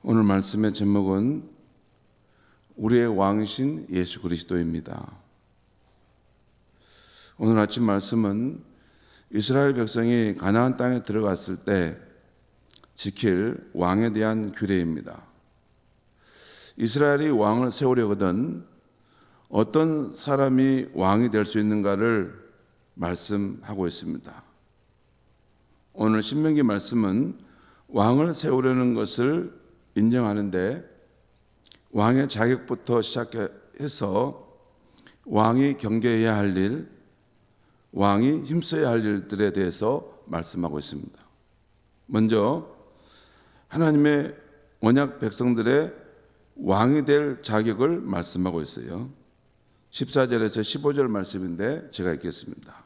오늘 말씀의 제목은 우리의 왕이신 예수 그리스도입니다. 오늘 아침 말씀은 이스라엘 백성이 가나안 땅에 들어갔을 때 지킬 왕에 대한 규례입니다. 이스라엘이 왕을 세우려거든 어떤 사람이 왕이 될 수 있는가를 말씀하고 있습니다. 오늘 신명기 말씀은 왕을 세우려는 것을 인정하는데 왕의 자격부터 시작해서 왕이 경계해야 할 일, 왕이 힘써야 할 일들에 대해서 말씀하고 있습니다. 먼저 하나님의 언약 백성들의 왕이 될 자격을 말씀하고 있어요. 14절에서 15절 말씀인데 제가 읽겠습니다.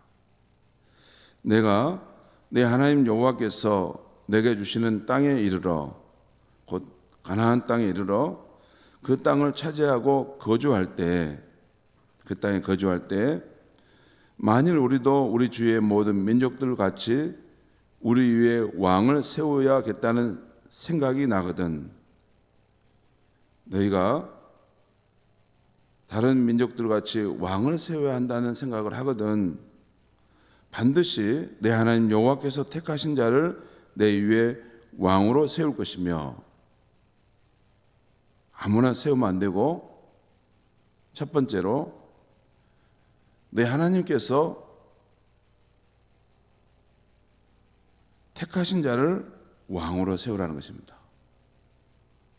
내가 내 하나님 여호와께서 내게 주시는 땅에 이르러 곧 가나안 땅에 이르러 그 땅을 차지하고 거주할 때, 그 땅에 거주할 때 만일 우리도 우리 주위의 모든 민족들 같이 우리 위에 왕을 세워야겠다는 생각이 나거든 너희가 다른 민족들 같이 왕을 세워야 한다는 생각을 하거든 반드시 내 하나님 여호와께서 택하신 자를 내 위에 왕으로 세울 것이며 아무나 세우면 안 되고 첫 번째로 내 하나님께서 택하신 자를 왕으로 세우라는 것입니다.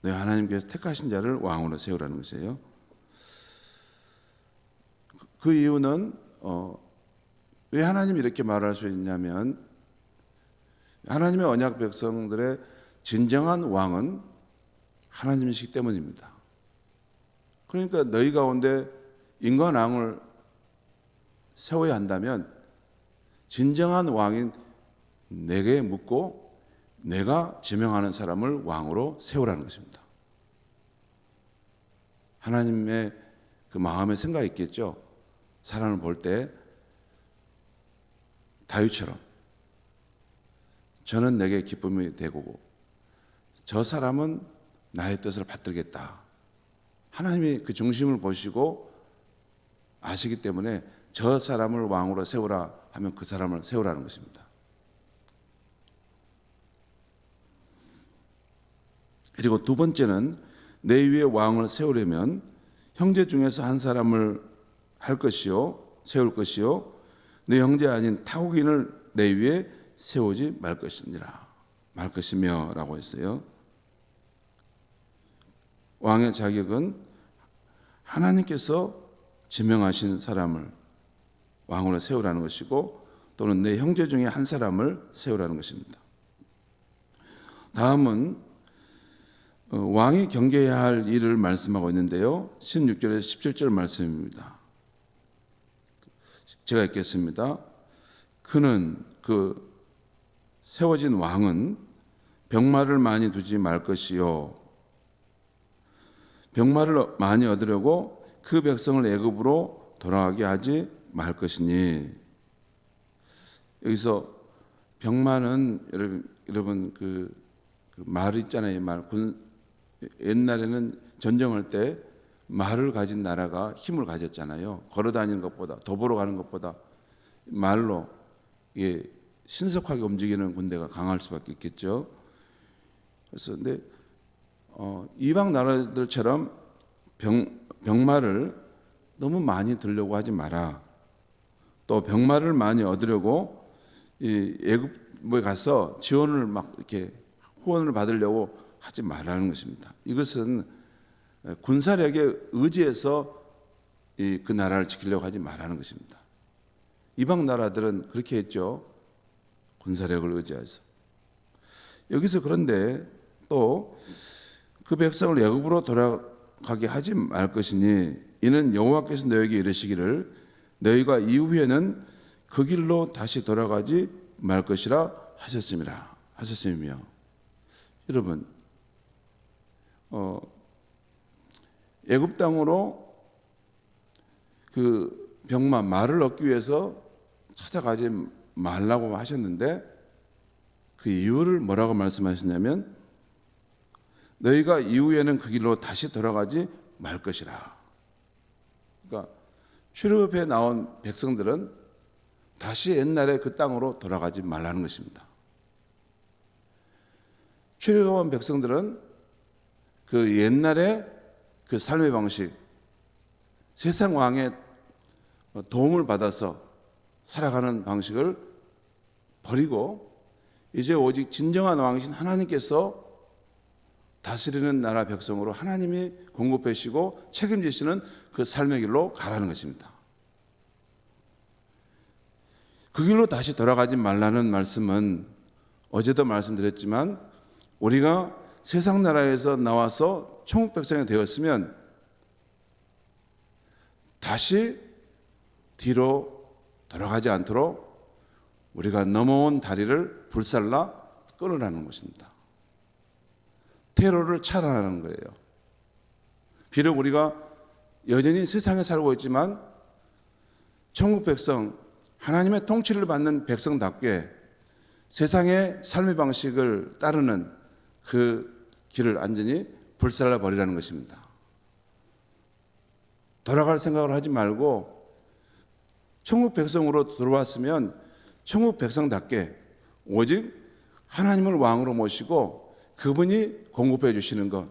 내 하나님께서 택하신 자를 왕으로 세우라는 것이에요. 그 이유는 왜 하나님이 이렇게 말할 수 있냐면 하나님의 언약 백성들의 진정한 왕은 하나님이시기 때문입니다. 그러니까 너희 가운데 인간 왕을 세워야 한다면 진정한 왕인 내게 묻고 내가 지명하는 사람을 왕으로 세우라는 것입니다. 하나님의 그 마음의 생각이 있겠죠. 사람을 볼 때 다윗처럼 저는 내게 기쁨이 되고 저 사람은 나의 뜻을 받들겠다. 하나님이 그 중심을 보시고 아시기 때문에 저 사람을 왕으로 세우라 하면 그 사람을 세우라는 것입니다. 그리고 두 번째는 내 위에 왕을 세우려면 형제 중에서 한 사람을 할 것이요 세울 것이요 내 형제 아닌 타국인을 내 위에 세우지 말 것이며 라고 했어요. 왕의 자격은 하나님께서 지명하신 사람을 왕으로 세우라는 것이고 또는 내 형제 중에 한 사람을 세우라는 것입니다. 다음은 왕이 경계해야 할 일을 말씀하고 있는데요. 16절에서 17절 말씀입니다. 제가 읽겠습니다. 그는 그 세워진 왕은 병마를 많이 두지 말 것이요 병마를 많이 얻으려고 그 백성을 애굽으로 돌아가게 하지 말 것이니 여기서 병마는 여러분 그 말 있잖아요. 옛날에는 전쟁할 때 말을 가진 나라가 힘을 가졌잖아요. 걸어 다니는 것보다 도보로 가는 것보다 말로 신속하게 움직이는 군대가 강할 수밖에 있겠죠. 그래서 근데 이방 나라들처럼 병마를 너무 많이 들려고 하지 마라. 또 병마를 많이 얻으려고 이 애굽에 가서 지원을 막 이렇게 후원을 받으려고 하지 말라는 것입니다. 이것은 군사력에 의지해서 그 나라를 지키려고 하지 말라는 것입니다. 이방 나라들은 그렇게 했죠. 군사력을 의지해서. 여기서 그런데 또 그 백성을 애굽으로 돌아가게 하지 말 것이니 이는 여호와께서 너에게 이르시기를 너희가 이후에는 그 길로 다시 돌아가지 말 것이라 하셨으며 여러분 애굽 땅으로 그 병마 말을 얻기 위해서 찾아가지 말라고 하셨는데 그 이유를 뭐라고 말씀하셨냐면 너희가 이후에는 그 길로 다시 돌아가지 말 것이라. 그러니까 출애굽에 나온 백성들은 다시 옛날에 그 땅으로 돌아가지 말라는 것입니다. 출애굽한 백성들은 그 옛날에 그 삶의 방식, 세상 왕의 도움을 받아서 살아가는 방식을 버리고 이제 오직 진정한 왕이신 하나님께서 다스리는 나라 백성으로 하나님이 공급해 주시고 책임지시는 그 삶의 길로 가라는 것입니다. 그 길로 다시 돌아가지 말라는 말씀은 어제도 말씀드렸지만 우리가 세상 나라에서 나와서 천국 백성이 되었으면 다시 뒤로 돌아가지 않도록 우리가 넘어온 다리를 불살라 끊으라는 것입니다. 테러를 차단하는 거예요. 비록 우리가 여전히 세상에 살고 있지만 천국 백성, 하나님의 통치를 받는 백성답게 세상의 삶의 방식을 따르는 그 길을 완전히 불살라 버리라는 것입니다. 돌아갈 생각을 하지 말고 천국 백성으로 들어왔으면 천국 백성답게 오직 하나님을 왕으로 모시고 그분이 공급해 주시는 것,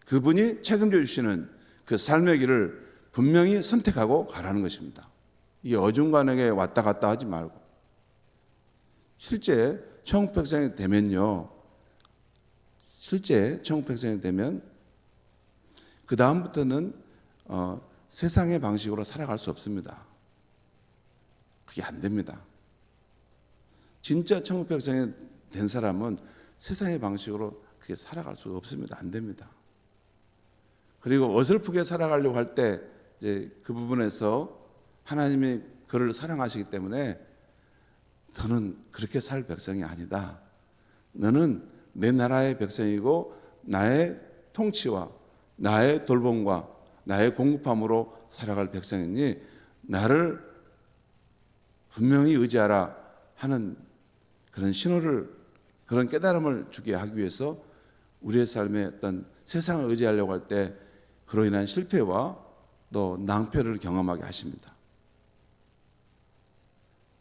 그분이 책임져 주시는 그 삶의 길을 분명히 선택하고 가라는 것입니다. 이 어중간하게 왔다 갔다 하지 말고 실제 천국 백성이 되면요, 실제 천국 백성이 되면 그 다음부터는 세상의 방식으로 살아갈 수 없습니다. 그게 안 됩니다. 진짜 천국 백성이 된 사람은 세상의 방식으로 그게 살아갈 수가 없습니다. 안 됩니다. 그리고 어설프게 살아가려고 할 때 이제 그 부분에서 하나님이 그를 사랑하시기 때문에 너는 그렇게 살 백성이 아니다. 너는 내 나라의 백성이고 나의 통치와 나의 돌봄과 나의 공급함으로 살아갈 백성이니 나를 분명히 의지하라 하는 그런 신호를, 그런 깨달음을 주게 하기 위해서 우리의 삶에 어떤 세상을 의지하려고 할 때 그로 인한 실패와 또 낭패를 경험하게 하십니다.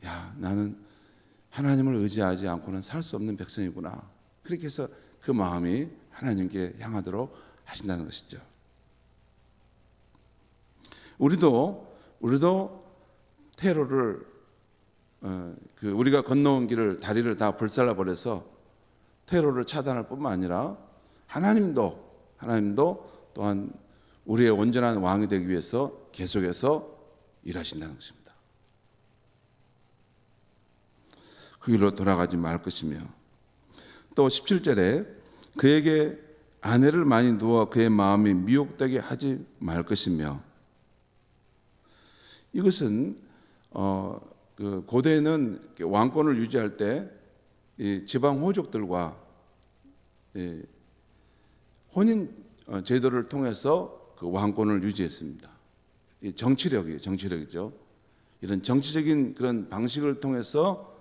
야, 나는 하나님을 의지하지 않고는 살 수 없는 백성이구나. 그렇게 해서 그 마음이 하나님께 향하도록 하신다는 것이죠. 우리도 테러를 우리가 건너온 길을, 다리를 다 불살라 버려서 테러를 차단할 뿐만 아니라 하나님도 또한 우리의 온전한 왕이 되기 위해서 계속해서 일하신다는 것입니다. 그 길로 돌아가지 말 것이며, 또 17절에 그에게 아내를 많이 두어 그의 마음이 미혹되게 하지 말 것이며, 이것은 그 고대에는 왕권을 유지할 때 이 지방 호족들과 혼인 제도를 통해서 그 왕권을 유지했습니다. 이 정치력이죠. 이런 정치적인 그런 방식을 통해서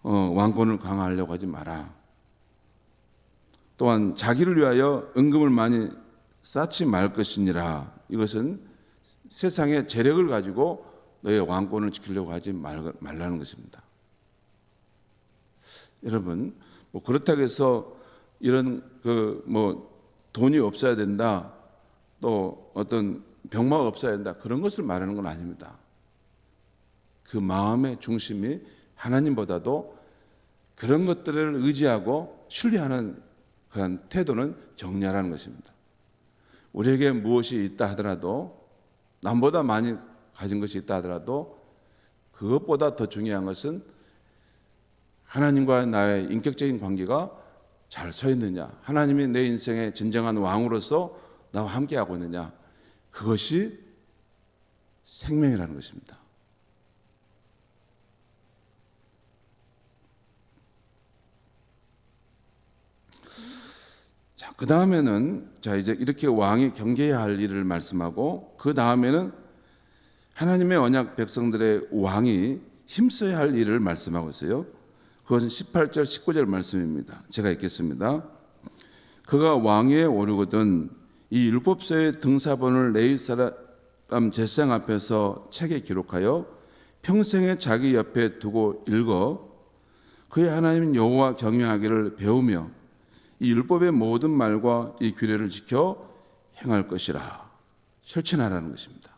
왕권을 강화하려고 하지 마라. 또한 자기를 위하여 은금을 많이 쌓지 말 것이니라. 이것은 세상의 재력을 가지고 너의 왕권을 지키려고 하지 말라는 것입니다. 여러분, 뭐 그렇다고 해서 이런 돈이 없어야 된다, 또 어떤 병마가 없어야 된다, 그런 것을 말하는 건 아닙니다. 그 마음의 중심이 하나님보다도 그런 것들을 의지하고 신뢰하는 그런 태도는 정리하라는 것입니다. 우리에게 무엇이 있다 하더라도, 남보다 많이 가진 것이 있다 하더라도 그것보다 더 중요한 것은 하나님과 나의 인격적인 관계가 잘 서 있느냐, 하나님이 내 인생의 진정한 왕으로서 나와 함께하고 있느냐, 그것이 생명이라는 것입니다. 자, 그 다음에는 이제 이렇게 왕이 경계해야 할 일을 말씀하고, 그 다음에는 하나님의 언약 백성들의 왕이 힘써야 할 일을 말씀하고 있어요. 그 그것은 18절 19절 말씀입니다. 제가 읽겠습니다. 그가 왕위에 오르거든 이 율법서의 등사본을 레위 사람 제사장 앞에서 책에 기록하여 평생에 자기 옆에 두고 읽어 그의 하나님 여호와 경외하기를 배우며 이 율법의 모든 말과 이 규례를 지켜 행할 것이라. 실천하라는 것입니다.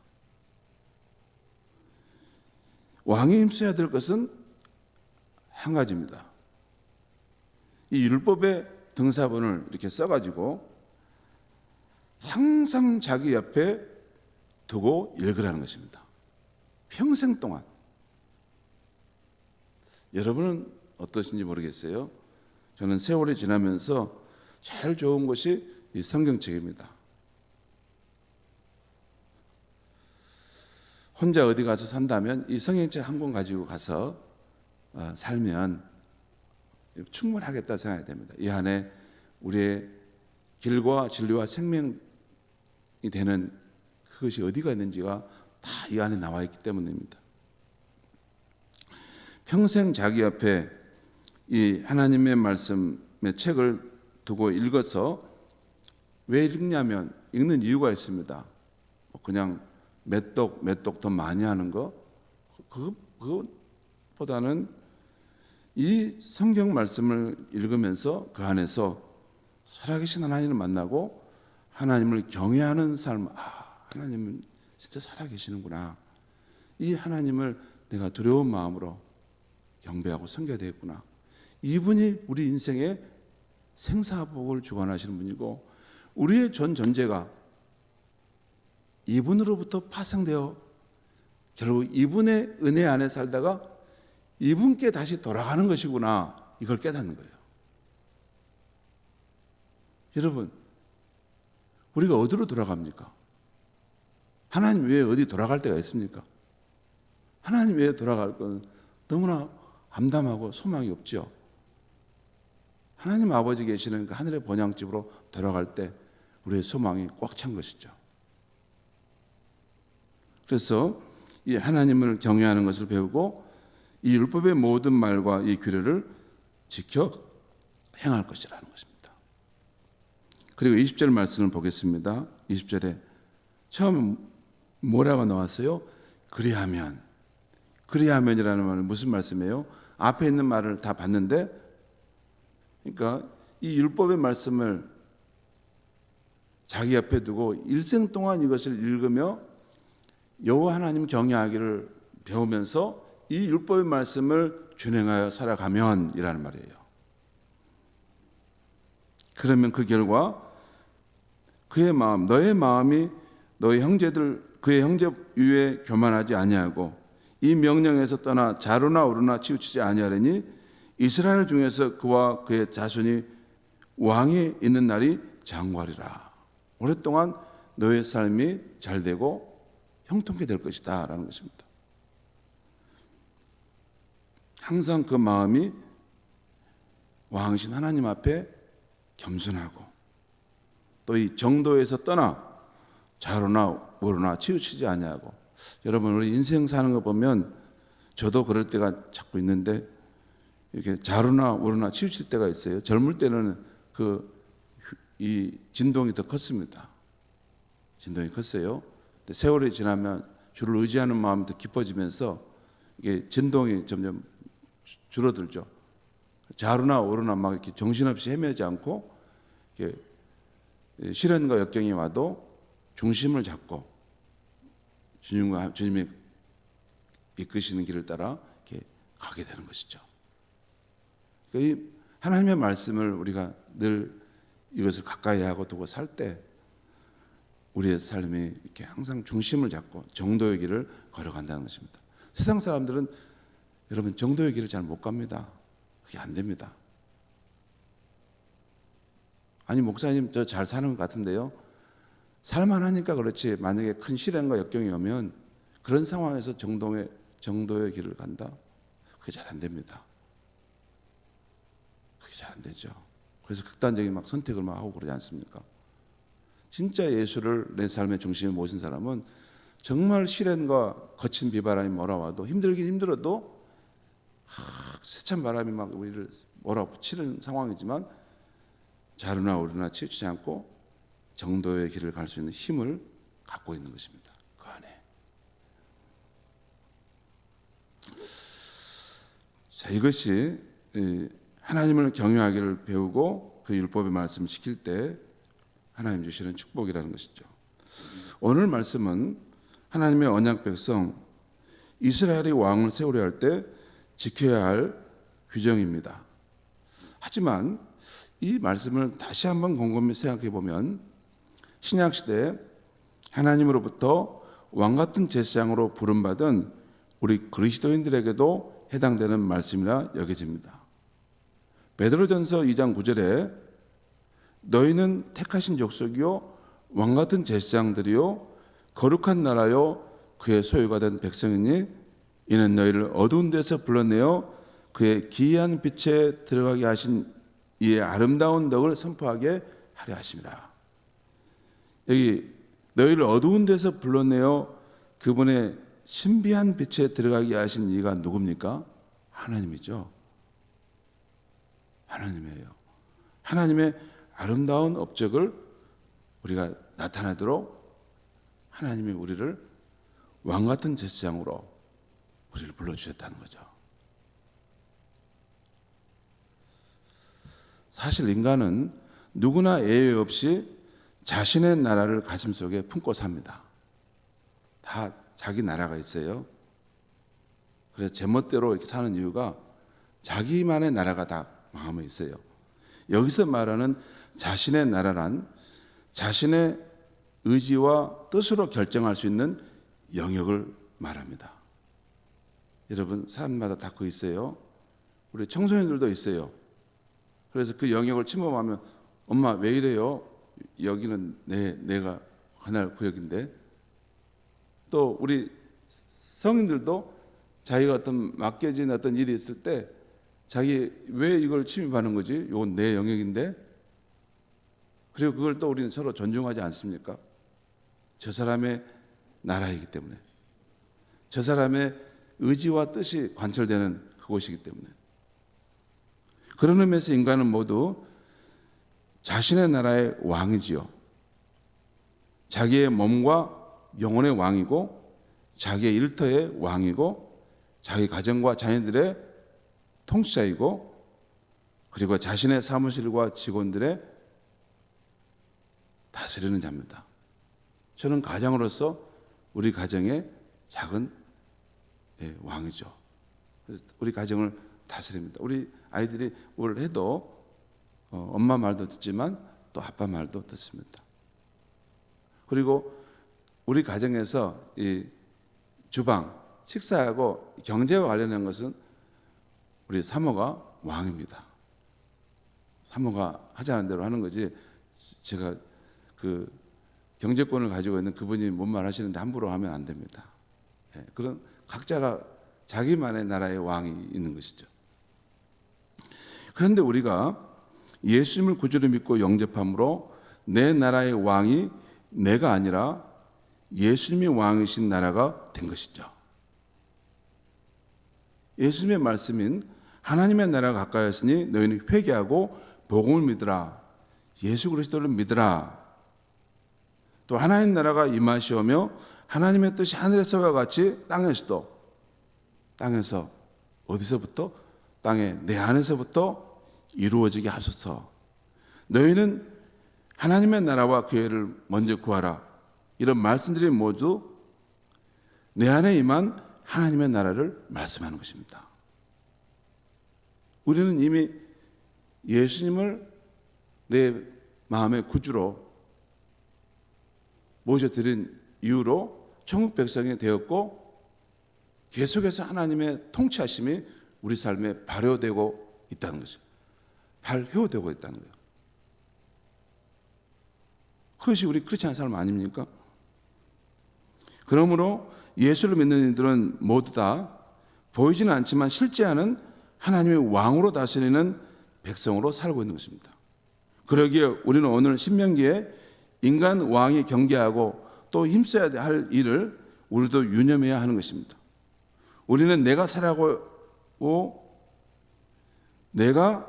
왕이 힘써야 될 것은 한 가지입니다. 이 율법의 등사본을 이렇게 써가지고 항상 자기 옆에 두고 읽으라는 것입니다. 평생 동안. 여러분은 어떠신지 모르겠어요. 저는 세월이 지나면서 제일 좋은 것이 이 성경책입니다. 혼자 어디 가서 산다면 이 성경책 한 권 가지고 가서 살면 충분하겠다 생각이 됩니다. 이 안에 우리의 길과 진리와 생명이 되는 그것이 어디가 있는지가 다 이 안에 나와 있기 때문입니다. 평생 자기 앞에 이 하나님의 말씀의 책을 두고 읽어서 왜 읽냐면 읽는 이유가 있습니다. 그냥 몇 독 더 많이 하는 거 그것보다는 이 성경 말씀을 읽으면서 그 안에서 살아계신 하나님을 만나고 하나님을 경외하는 삶. 하나님은 진짜 살아계시는구나. 이 하나님을 내가 두려운 마음으로 경배하고 섬겨야 되겠구나. 이분이 우리 인생의 생사복을 주관하시는 분이고 우리의 전 존재가 이분으로부터 파생되어 결국 이분의 은혜 안에 살다가 이분께 다시 돌아가는 것이구나. 이걸 깨닫는 거예요. 여러분, 우리가 어디로 돌아갑니까? 하나님 외에 어디 돌아갈 데가 있습니까? 하나님 외에 돌아갈 건 너무나 암담하고 소망이 없죠. 하나님 아버지 계시는 그 하늘의 본향집으로 돌아갈 때 우리의 소망이 꽉 찬 것이죠. 그래서 이 하나님을 경외하는 것을 배우고 이 율법의 모든 말과 이 규례를 지켜 행할 것이라는 것입니다. 그리고 20절 말씀을 보겠습니다. 20절에 처음 뭐라고 나왔어요? 그리하면이라는 말은 무슨 말씀이에요? 앞에 있는 말을 다 봤는데, 그러니까 이 율법의 말씀을 자기 앞에 두고 일생 동안 이것을 읽으며 여호와 하나님 경외하기를 배우면서 이 율법의 말씀을 준행하여 살아가면이라는 말이에요. 그러면 그 결과 그의 마음, 너의 마음이 너의 형제들 그의 형제 위에 교만하지 아니하고 이 명령에서 떠나 좌로나 우로나 치우치지 아니하려니 이스라엘 중에서 그와 그의 자손이 왕이 있는 날이 장구하리라. 오랫동안 너의 삶이 잘되고 형통케 될 것이다 라는 것입니다. 항상 그 마음이 왕이신 하나님 앞에 겸손하고 또 이 정도에서 떠나 좌로나 우로나 치우치지 아니하고. 여러분, 우리 인생 사는 거 보면 저도 그럴 때가 자꾸 있는데 이렇게 좌로나 우로나 치우칠 때가 있어요. 젊을 때는 이 진동이 더 컸습니다. 진동이 컸어요. 근데 세월이 지나면 주를 의지하는 마음이 더 깊어지면서 이게 진동이 점점 줄어들죠. 좌로나 우로나 막 이렇게 정신없이 헤매지 않고 이렇게 시련과 역경이 와도 중심을 잡고 주님이 이끄시는 길을 따라 이렇게 가게 되는 것이죠. 그러니까 이 하나님의 말씀을 우리가 늘 이것을 가까이 하고 두고 살 때 우리의 삶이 이렇게 항상 중심을 잡고 정도의 길을 걸어간다는 것입니다. 세상 사람들은 여러분 정도의 길을 잘 못 갑니다. 그게 안 됩니다. 아니 목사님 저 잘 사는 것 같은데요. 살만하니까 그렇지 만약에 큰 시련과 역경이 오면 그런 상황에서 정도의 길을 간다? 그게 잘 안 됩니다. 그게 잘 안 되죠. 그래서 극단적인 막 선택을 막 하고 그러지 않습니까? 진짜 예수를 내 삶의 중심에 모신 사람은 정말 시련과 거친 비바람이 몰아와도 힘들긴 힘들어도 세찬 바람이 막 우리를 몰아치는 상황이지만 좌로나 우로나 치우치지 않고 정도의 길을 갈 수 있는 힘을 갖고 있는 것입니다. 그 안에. 자, 이것이 하나님을 경외하기를 배우고 그 율법의 말씀을 지킬 때 하나님 주시는 축복이라는 것이죠. 오늘 말씀은 하나님의 언약 백성 이스라엘이 왕을 세우려 할 때 지켜야 할 규정입니다. 하지만 이 말씀을 다시 한번 곰곰이 생각해 보면 신약 시대에 하나님으로부터 왕 같은 제사장으로 부름받은 우리 그리스도인들에게도 해당되는 말씀이라 여겨집니다. 베드로전서 2장 9절에 너희는 택하신 족속이요 왕 같은 제사장들이요 거룩한 나라요 그의 소유가 된 백성이니 이는 너희를 어두운 데서 불러내어 그의 기이한 빛에 들어가게 하신 이의 아름다운 덕을 선포하게 하려 하심이라. 여기 너희를 어두운 데서 불러내어 그분의 신비한 빛에 들어가게 하신 이가 누굽니까? 하나님이죠. 하나님이에요. 하나님의 아름다운 업적을 우리가 나타나도록 하나님이 우리를 왕 같은 제사장으로 우리를 불러주셨다는 거죠. 사실 인간은 누구나 예외 없이 자신의 나라를 가슴속에 품고 삽니다. 다 자기 나라가 있어요. 그래서 제멋대로 이렇게 사는 이유가 자기만의 나라가 다 마음에 있어요. 여기서 말하는 자신의 나라란 자신의 의지와 뜻으로 결정할 수 있는 영역을 말합니다. 여러분 사람마다 다 그거 있어요. 우리 청소년들도 있어요. 그래서 그 영역을 침범하면 엄마 왜 이래요? 여기는 내가 관할 구역인데. 또 우리 성인들도 자기가 어떤 맡겨진 어떤 일이 있을 때 자기 왜 이걸 침입하는 거지? 이건 내 영역인데. 그리고 그걸 또 우리는 서로 존중하지 않습니까? 저 사람의 나라이기 때문에, 저 사람의 의지와 뜻이 관철되는 그곳이기 때문에. 그런 의미에서 인간은 모두 자신의 나라의 왕이지요. 자기의 몸과 영혼의 왕이고, 자기의 일터의 왕이고, 자기 가정과 자녀들의 통치자이고, 그리고 자신의 사무실과 직원들의 다스리는 자입니다. 저는 가장으로서 우리 가정의 작은 왕이죠. 그래서 우리 가정을 다스립니다. 우리 아이들이 뭘 해도 엄마 말도 듣지만 또 아빠 말도 듣습니다. 그리고 우리 가정에서 이 주방, 식사하고 경제와 관련된 것은 우리 사모가 왕입니다. 사모가 하자는 대로 하는 거지, 제가 그 경제권을 가지고 있는 그분이 뭔 말 하시는데 함부로 하면 안 됩니다. 그런 각자가 자기만의 나라의 왕이 있는 것이죠. 그런데 우리가 예수님을 구주로 믿고 영접함으로 내 나라의 왕이 내가 아니라 예수님이 왕이신 나라가 된 것이죠. 예수님의 말씀인 하나님의 나라가 가까이 왔으니 너희는 회개하고 복음을 믿으라. 예수 그리스도를 믿으라. 또 하나님 나라가 임하시오며 하나님의 뜻이 하늘에서와 같이 땅에서 어디서부터? 땅에 내 안에서부터 이루어지게 하소서. 너희는 하나님의 나라와 교회를 먼저 구하라. 이런 말씀들이 모두 내 안에 임한 하나님의 나라를 말씀하는 것입니다. 우리는 이미 예수님을 내 마음의 구주로 모셔드린 이후로 천국 백성이 되었고, 계속해서 하나님의 통치하심이 우리 삶에 발효되고 있다는 거죠. 발효되고 있다는 거예요. 그것이 우리 크리스찬 삶 아닙니까? 그러므로 예수를 믿는 이들은 모두 다 보이지는 않지만 실제하는 하나님의 왕으로 다스리는 백성으로 살고 있는 것입니다. 그러기에 우리는 오늘 신명기에 인간 왕이 경계하고 또 힘써야 할 일을 우리도 유념해야 하는 것입니다. 우리는 내가 살아가고 내가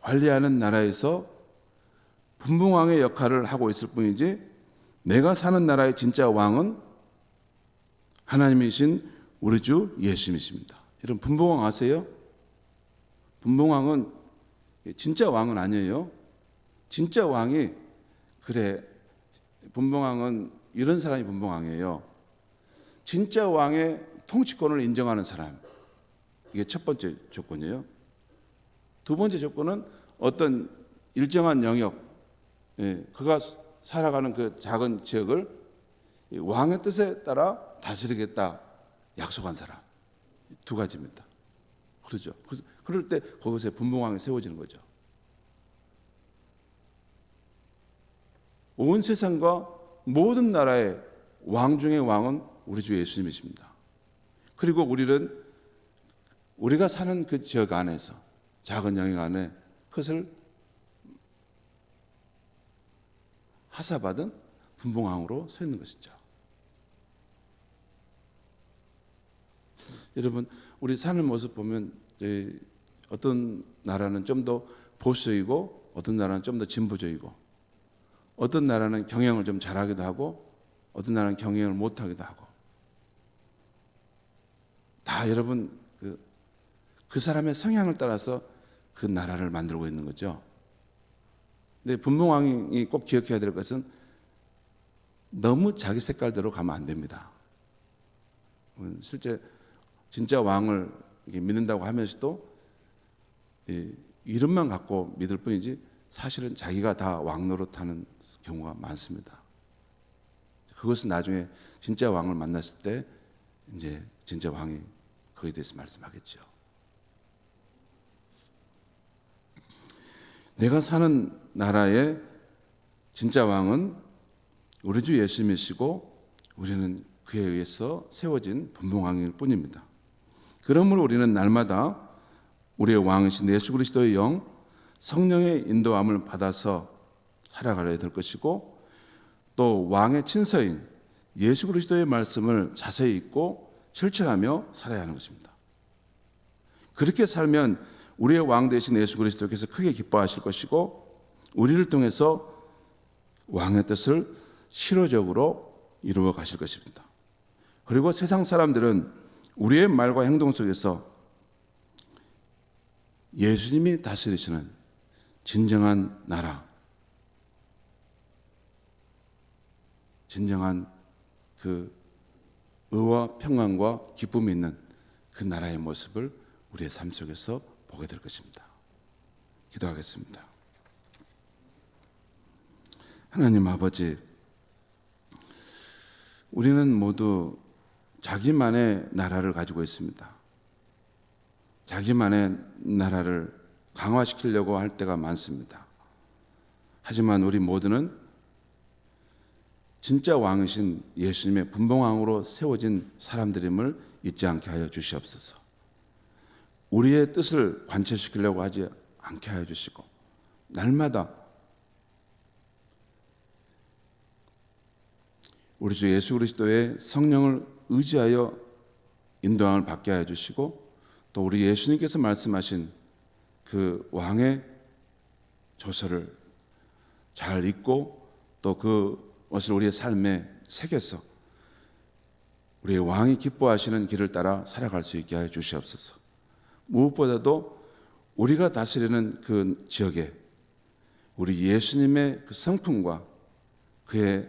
관리하는 나라에서 분봉왕의 역할을 하고 있을 뿐이지 내가 사는 나라의 진짜 왕은 하나님이신 우리 주 예수님이십니다. 여러분 분봉왕 아세요? 분봉왕은 진짜 왕은 아니에요. 진짜 왕이 그래 분봉왕은 이런 사람이 분봉왕이에요. 진짜 왕의 통치권을 인정하는 사람. 이게 첫 번째 조건이에요. 두 번째 조건은 어떤 일정한 영역, 그가 살아가는 그 작은 지역을 왕의 뜻에 따라 다스리겠다 약속한 사람. 두 가지입니다. 그렇죠. 그럴 때 거기서 분봉왕이 세워지는 거죠. 온 세상과 모든 나라의 왕 중의 왕은 우리 주 예수님이십니다. 그리고 우리가 사는 그 지역 안에서 작은 영역 안에 그것을 하사받은 분봉왕으로 서 있는 것이죠. 여러분 우리 사는 모습 보면 어떤 나라는 좀 더 보수적이고 어떤 나라는 좀 더 진보적이고 어떤 나라는 경영을 좀 잘하기도 하고 어떤 나라는 경영을 못하기도 하고 다 여러분 그 사람의 성향을 따라서 그 나라를 만들고 있는 거죠. 근데 분봉왕이 꼭 기억해야 될 것은 너무 자기 색깔대로 가면 안 됩니다. 실제 진짜 왕을 믿는다고 하면서도 이름만 갖고 믿을 뿐이지 사실은 자기가 다 왕 노릇하는 경우가 많습니다. 그것은 나중에 진짜 왕을 만났을 때 이제 진짜 왕이 그에 대해서 말씀하겠죠. 내가 사는 나라의 진짜 왕은 우리 주 예수님이시고 우리는 그에 의해서 세워진 분봉왕일 뿐입니다. 그러므로 우리는 날마다 우리의 왕이신 예수 그리스도의 영 성령의 인도함을 받아서 살아가야 될 것이고 또 왕의 친서인 예수 그리스도의 말씀을 자세히 읽고 실천하며 살아야 하는 것입니다. 그렇게 살면 우리의 왕 되신 예수 그리스도께서 크게 기뻐하실 것이고 우리를 통해서 왕의 뜻을 실효적으로 이루어 가실 것입니다. 그리고 세상 사람들은 우리의 말과 행동 속에서 예수님이 다스리시는 진정한 나라, 진정한 그 의와 평안과 기쁨이 있는 그 나라의 모습을 우리의 삶 속에서 보게 될 것입니다. 기도하겠습니다. 하나님 아버지, 우리는 모두 자기만의 나라를 가지고 있습니다. 자기만의 나라를 강화시키려고 할 때가 많습니다. 하지만 우리 모두는 진짜 왕이신 예수님의 분봉왕으로 세워진 사람들임을 잊지 않게 하여 주시옵소서. 우리의 뜻을 관철시키려고 하지 않게 하여 주시고 날마다 우리 주 예수 그리스도의 성령을 의지하여 인도함을 받게 하여 주시고 또 우리 예수님께서 말씀하신 그 왕의 조서를 잘 읽고 또 그것을 우리의 삶에 새겨서 우리의 왕이 기뻐하시는 길을 따라 살아갈 수 있게 하여 주시옵소서. 무엇보다도 우리가 다스리는 그 지역에 우리 예수님의 그 성품과 그의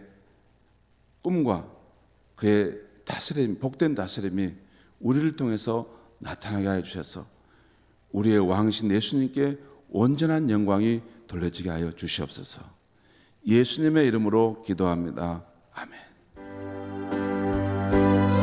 꿈과 그의 다스림, 복된 다스림이 우리를 통해서 나타나게 하여 주셔서 우리의 왕이신 예수님께 온전한 영광이 돌려지게 하여 주시옵소서. 예수님의 이름으로 기도합니다. 아멘.